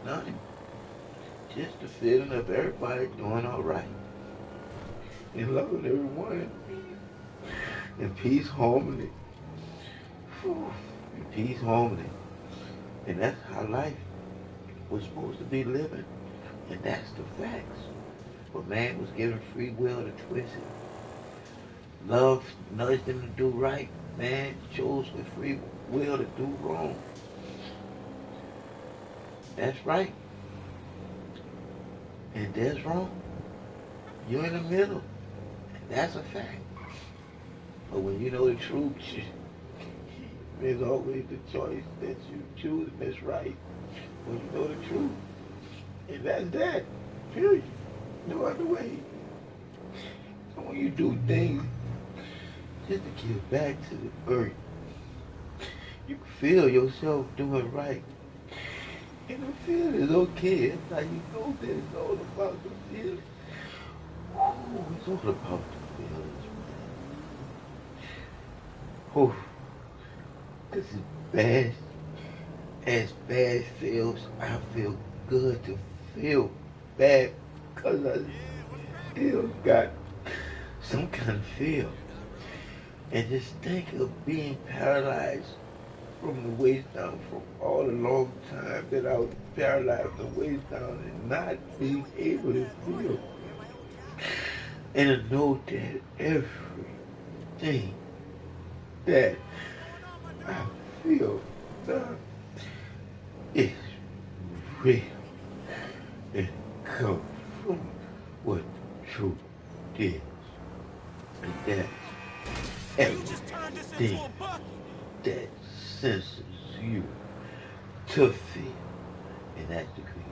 Nothing. Just the feeling of everybody doing alright. And loving everyone in peace, harmony. In peace, harmony. And that's how life was supposed to be living. And that's the facts. But man was given free will to twist it. Love nudged him to do right. Man chose with free will to do wrong. That's right. And that's wrong. You're in the middle. And that's a fact. But when you know the truth, there's always the choice that you choose that's right. When you know the truth. And that's that. Period. No other way. So when you do things just to give back to the earth, you feel yourself doing right. And the feeling is okay. It's like you know that it's all about the feeling. Oh, it's all about the feelings, man. Oh, because as bad feels, I feel good to feel bad because I still got some kind of feel. And just think of being paralyzed from the waist down for all the long time that I was paralyzed from the waist down and not being able to feel. And to know that everything that I feel now is real and comes from what truth is. And that's everything that senses you to feel. And that's the Creator.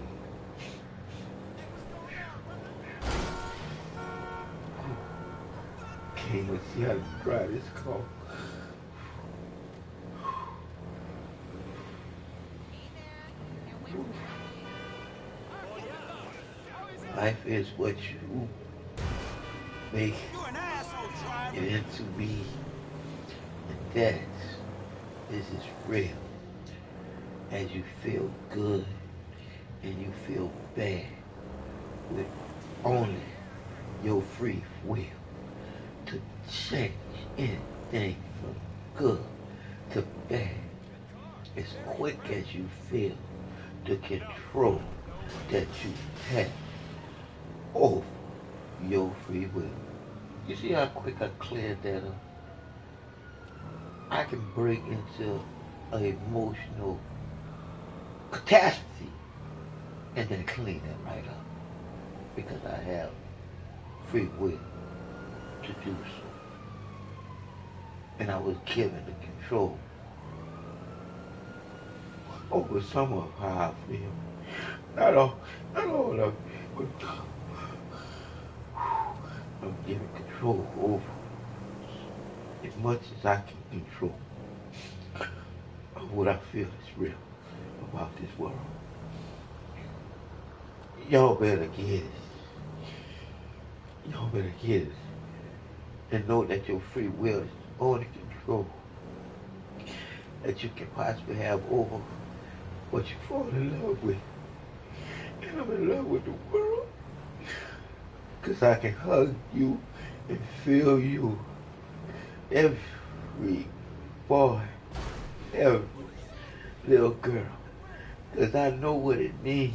Can't even see how to dry this cough. Life is what you make it into be. And that this is real. As you feel good and you feel bad with only your free will to change anything from good to bad as quick as you feel to control that you have over your free will. You see how quick I cleared that up? I can break into an emotional catastrophe and then clean it right up because I have free will to do so. And I was given the control over some of how I feel. Not all of it, but I'm given control over as much as I can control of what I feel is real about this world. Y'all better get it. Y'all better get it. And know that your free will is all the control that you can possibly have over what you fall in love with. And I'm in love with the world. Because I can hug you and feel you. Every boy, every little girl. Because I know what it means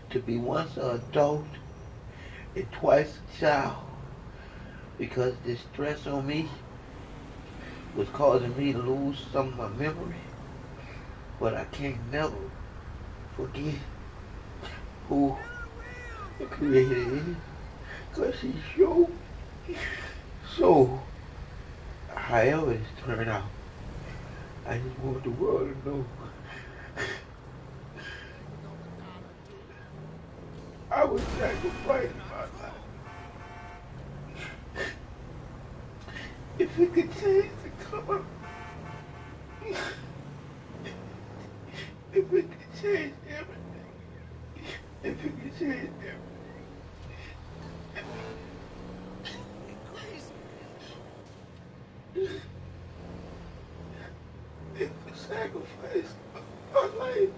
to be once an adult and twice a child. Because this stress on me was causing me to lose some of my memory. But I can't never forget who the Creator is. Because He showed. So, however it's turned out, I just want the world to know I was sacrificing my life. If it could change the color, if it could change everything, if it could change everything. If the sacrifice of my life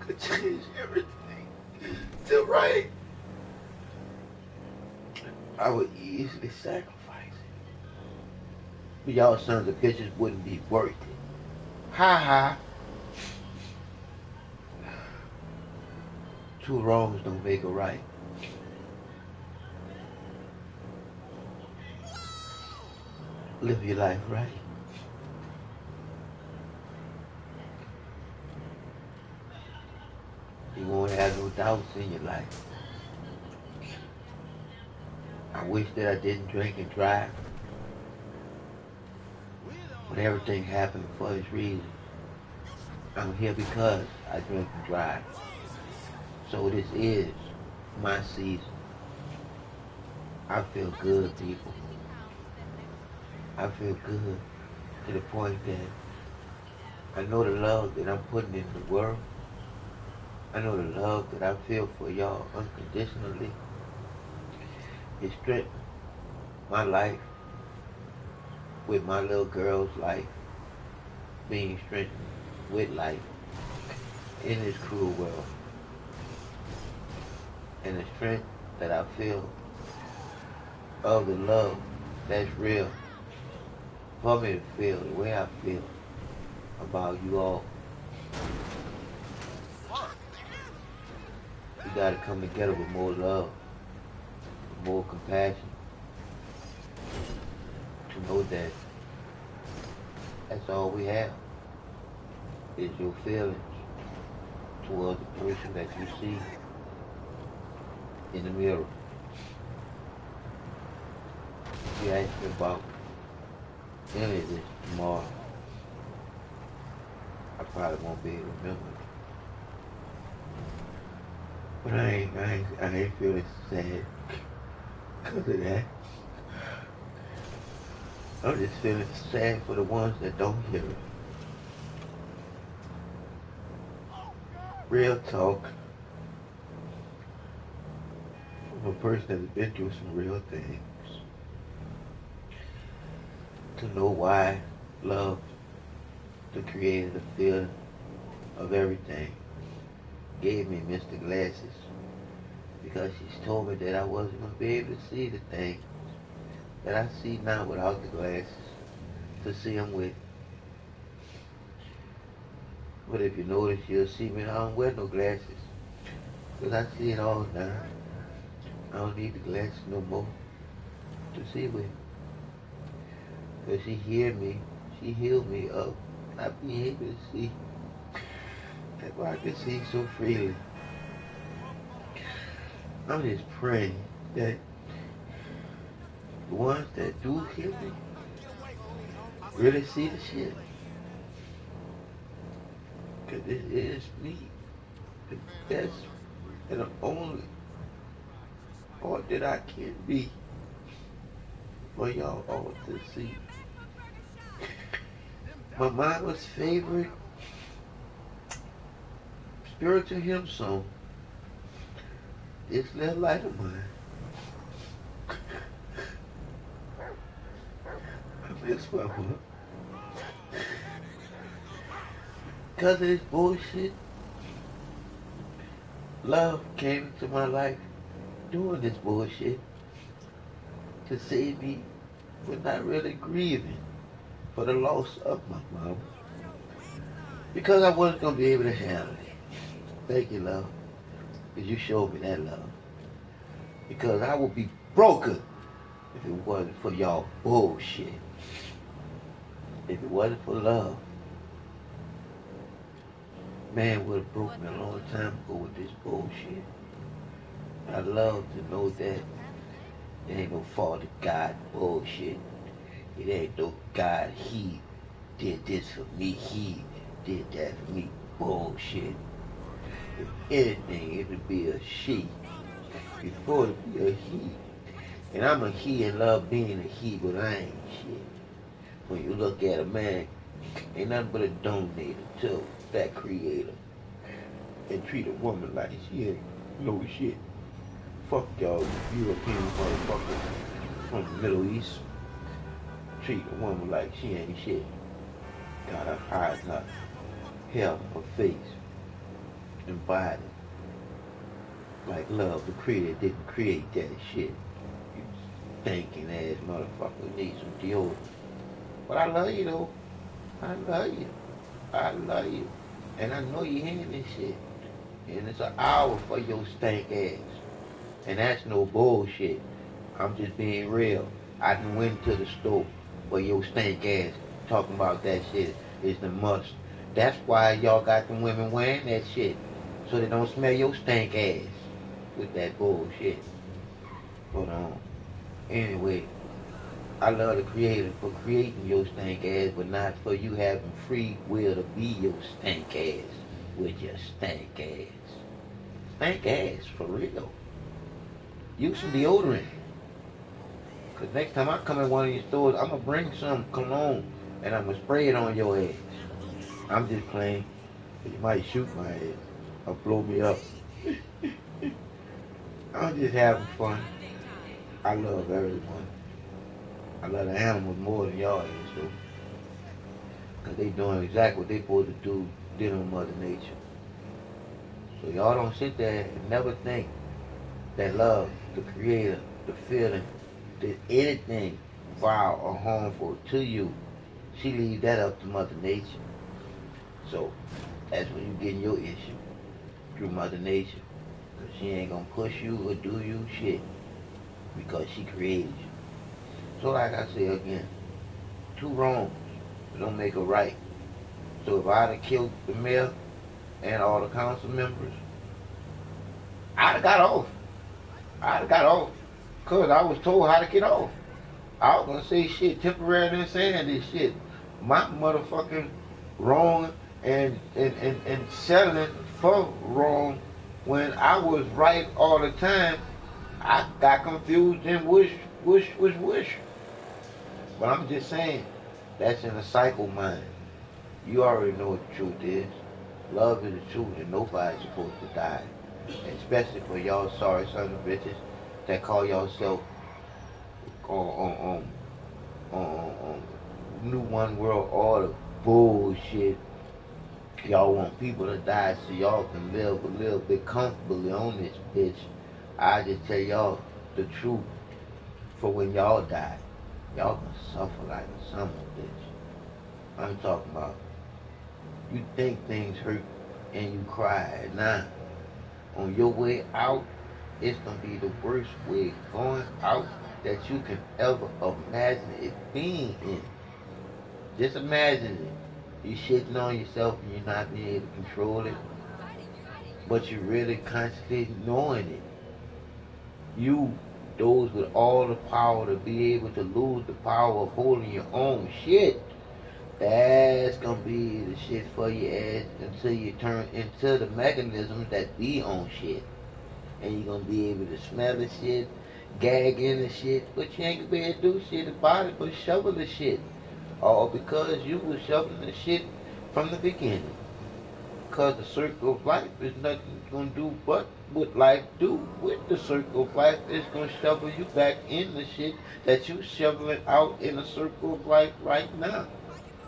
could change everything to right, I would easily sacrifice it. But y'all sons of bitches wouldn't be worth it. Ha ha. Two wrongs don't make a right. Live your life right. You won't have no doubts in your life. I wish that I didn't drink and drive. But everything happened for its reason. I'm here because I drink and drive. So this is my season. I feel good, people. I feel good to the point that I know the love that I'm putting in the world. I know the love that I feel for y'all unconditionally. It strengthened my life with my little girl's life being strengthened with life in this cruel world. And the strength that I feel of the love that's real for me to feel the way I feel about you all. We gotta come together with more love, more compassion, to know that that's all we have is your feelings towards the person that you see in the mirror. If you ask me about any of this tomorrow, I probably won't be able to remember. But I ain't feeling sad because of that. I'm just feeling sad for the ones that don't hear it. Real talk from a person that's been through some real things. To know why love, the creator, the feeling of everything, gave me Mr. Glasses because she's told me that I wasn't going to be able to see the things that I see now without the glasses, to see them with. But if you notice, you'll see me, I don't wear no glasses. Because I see it all now. I don't need the glasses no more to see with. Because she hear me, she heal me of not being able to see. That's why I can see so freely. I'm just praying that the ones that do hear me really see the shit. Because it is me, the best and the only all that I can be for y'all all to see. My mama's favorite spiritual hymn song is Little Light of Mine. I miss my mom. Because of this bullshit, love came into my life doing this bullshit to save me from not really grieving for the loss of my mom. Because I wasn't going to be able to handle it. Thank you, love. Because you showed me that love. Because I would be broken if it wasn't for y'all bullshit. If it wasn't for love, man would have broke me a long time ago with this bullshit. I love to know that there ain't no fault of God bullshit. It ain't no God, he did this for me, he did that for me bullshit. If anything, it would be a she before it would be a he. And I'm a he and love being a he, but I ain't shit. When you look at a man, ain't nothing but a donator to that creator. And treat a woman like she ain't no shit. Fuck y'all European motherfuckers from the Middle East. Treat a woman like she ain't shit. Got her eyes, her hair, her face, and body. Like love, the creator didn't create that shit. You stinking ass motherfucker need some deodorant. But I love you though. I love you. I love you. And I know you hearing this shit. And it's an hour for your stank ass. And that's no bullshit. I'm just being real. I done went to the store where your stank ass talking about that shit is the must. That's why y'all got them women wearing that shit. So they don't smell your stank ass with that bullshit. But anyway, I love the creator for creating your stank ass, but not for you having free will to be your stank ass with your stank ass. Stank ass, for real. Use some deodorant. Cause next time I come in one of your stores, I'm gonna bring some cologne and I'm gonna spray it on your ass. I'm just playing. You might shoot my ass or blow me up. I'm just having fun. I love everyone. I love the animals more than y'all is though. Cause they doing exactly what they supposed to do, dealing with Mother Nature. So y'all don't sit there and never think that love, the creator, the feeling, did anything foul or harmful to you. She leave that up to Mother Nature. So that's when you get your issue through Mother Nature. Cause she ain't gonna push you or do you shit because she created you. So like I say again, two wrongs don't make a right. So if I'd have killed the mayor and all the council members, I'd have got off. I'd have got off. Cause I was told how to get off. I was gonna say shit temporarily saying this shit. My motherfucking wrong and settling for wrong when I was right all the time. I got confused and wish. But I'm just saying, that's in a cycle mind. You already know what the truth is. Love is the truth and nobody's supposed to die. Especially for y'all sorry sons of bitches that call yourself on New One World Order bullshit. Y'all want people to die so y'all can live a little bit comfortably on this bitch. I just tell y'all the truth for when y'all die. Y'all gonna suffer like a son of a bitch. I'm talking about You think things hurt and you cry. Nah, on your way out, it's gonna be the worst way going out that you can ever imagine it being in. Just imagine it. You shitting on yourself and you're not being able to control it, but you're really constantly knowing it. You, those with all the power to be able to lose the power of holding your own shit, that's gonna be the shit for your ass until you turn into the mechanisms that be on shit. And you're gonna be able to smell the shit, gag in the shit, but you ain't gonna be able to do shit about it but shovel the shit. All because you was shoveling the shit from the beginning. Because the circle of life is nothing gonna do but what life do with the circle of life. It's gonna shovel you back in the shit that you shoveling out in the circle of life right now.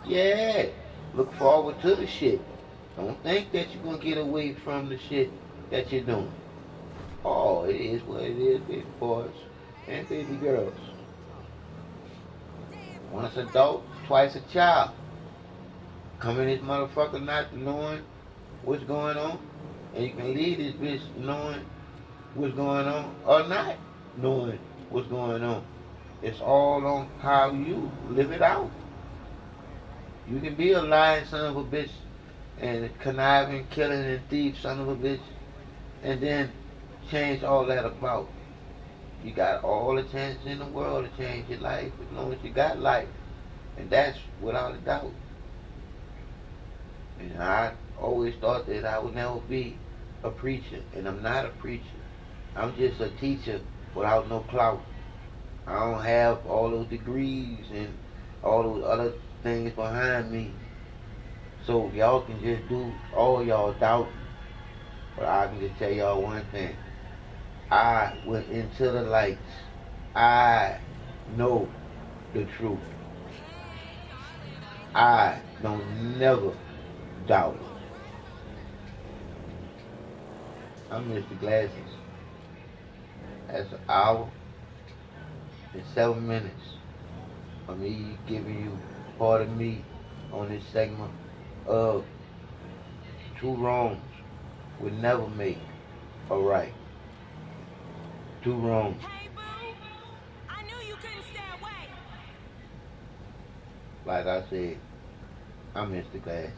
Yeah, look forward to the shit. Don't think that you're gonna get away from the shit that you're doing. Oh, it is what it is, baby boys and baby girls. Once adult, twice a child. Come in this motherfucker not knowing what's going on, and you can leave this bitch knowing what's going on or not knowing what's going on. It's all on how you live it out. You can be a lying son of a bitch and a conniving, killing, and thief son of a bitch, and then change all that about. You got all the chances in the world to change your life as long as you got life. And that's without a doubt. And I always thought that I would never be a preacher. And I'm not a preacher. I'm just a teacher without no clout. I don't have all those degrees and all those other things behind me. So y'all can just do all y'all doubt. But I can just tell y'all one thing. I went into the lights. I know the truth. I don't never doubt it. I'm Mr. Glasses. That's an hour and 7 minutes of me giving you part of me on this segment of two wrongs would never make a right. Two wrongs. Hey, boo! I knew you couldn't stay away. Like I said, I'm Mr. Glass.